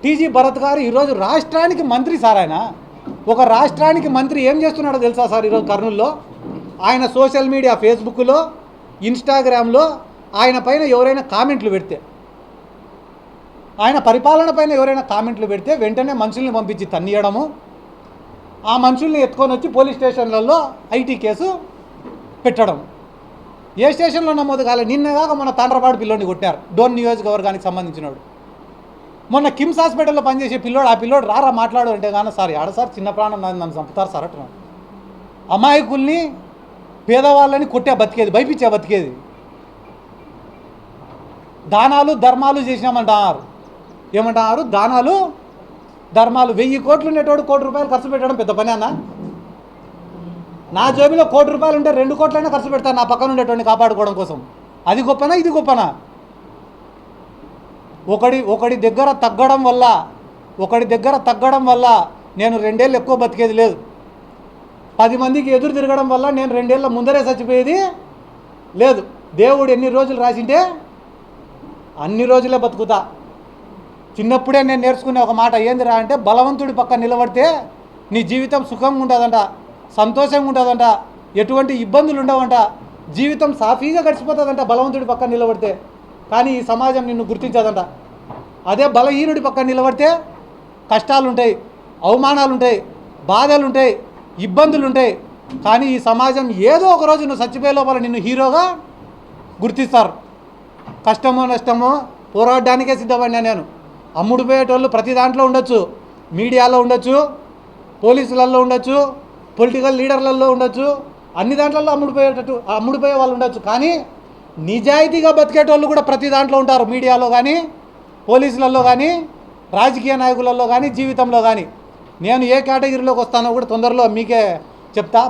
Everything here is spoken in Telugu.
టీజీ భరత్ గారు ఈరోజు రాష్ట్రానికి మంత్రి సార్. ఆయన ఒక రాష్ట్రానికి మంత్రి ఏం చేస్తున్నాడో తెలుసా సార్? ఈరోజు కర్నూలులో ఆయన సోషల్ మీడియా, ఫేస్బుక్లో, ఇన్స్టాగ్రామ్లో ఆయన పైన ఎవరైనా కామెంట్లు పెడితే, ఆయన పరిపాలన పైన ఎవరైనా కామెంట్లు పెడితే వెంటనే మనుషుల్ని పంపించి తన్నియడము, ఆ మనుషుల్ని ఎత్తుకొని వచ్చి పోలీస్ స్టేషన్లలో ఐటీ కేసు పెట్టడం. ఏ స్టేషన్లో నమోదు కాలేదు. నిన్నగాక మన తాండ్రపాడు పిల్లోడిని కొట్టారు, డోన్ నియోజకవర్గానికి సంబంధించినవాడు. మొన్న కిమ్స్ హాస్పిటల్లో పనిచేసే పిల్లోడు, ఆ పిల్లోడు రారా మాట్లాడు అంటే కానీ సార్ ఆడ సార్ చిన్న ప్రాణం నన్ను చంపుతారు సార్ అంటున్నాడు. అమాయకుల్ని, పేదవాళ్ళని కొట్టే బతికేది, భయపించే బతికేది. దానాలు ధర్మాలు చేసినామంటారు. ఏమంటారు? దానాలు ధర్మాలు. 1000 కోట్లు ఉండేటోడు 1 కోటి రూపాయలు ఖర్చు పెట్టడం పెద్ద పని అన్న? నా జేబులో 1 కోటి రూపాయలు ఉంటే 2 కోట్లైనా ఖర్చు పెడతాను నా పక్కన ఉండేటోడిని కాపాడుకోవడం కోసం. అది గొప్పనా? ఇది గొప్పనా? ఒకడి దగ్గర తగ్గడం వల్ల నేను 2 ఏళ్ళు ఎక్కువ బతికేది లేదు. 10 మందికి ఎదురు తిరగడం వల్ల నేను 2 ఏళ్ళ ముందరే చచ్చిపోయేది లేదు. దేవుడు ఎన్ని రోజులు రాసింటే అన్ని రోజులే బతుకుతా. చిన్నప్పుడే నేను నేర్చుకునే ఒక మాట ఏందిరా అంటే, బలవంతుడి పక్క నిలబడితే నీ జీవితం సుఖంగా ఉంటుందంట, సంతోషంగా ఉంటుందంట, ఎటువంటి ఇబ్బందులు ఉండవంట, జీవితం సాఫీగా గడిచిపోతుందంట బలవంతుడి పక్క నిలబడితే. కానీ ఈ సమాజం నిన్ను గుర్తించదంట. అదే బలహీనుడి పక్క నిలబడితే కష్టాలు ఉంటాయి, అవమానాలు ఉంటాయి, బాధలు ఉంటాయి, ఇబ్బందులు ఉంటాయి. కానీ ఈ సమాజం ఏదో ఒక రోజు నువ్వు చచ్చిపోయే లోపల నిన్ను హీరోగా గుర్తిస్తారు. కష్టమో నష్టమో పోరాడడానికే సిద్ధపడినా నేను. అమ్ముడు పోయేటోళ్ళు ప్రతి దాంట్లో ఉండొచ్చు, మీడియాలో ఉండొచ్చు, పోలీసులలో ఉండొచ్చు, పొలిటికల్ లీడర్లలో ఉండొచ్చు, అన్ని దాంట్లలో అమ్ముడుపోయే వాళ్ళు ఉండొచ్చు. కానీ నిజాయితీగా బతికేటోళ్ళు కూడా ప్రతి దాంట్లో ఉంటారు, మీడియాలో కానీ, పోలీసులలో కానీ, రాజకీయ నాయకులలో కానీ, జీవితంలో కానీ. నేను ఏ కేటగిరీలోకి వస్తానో కూడా తొందరలో మీకే చెప్తా.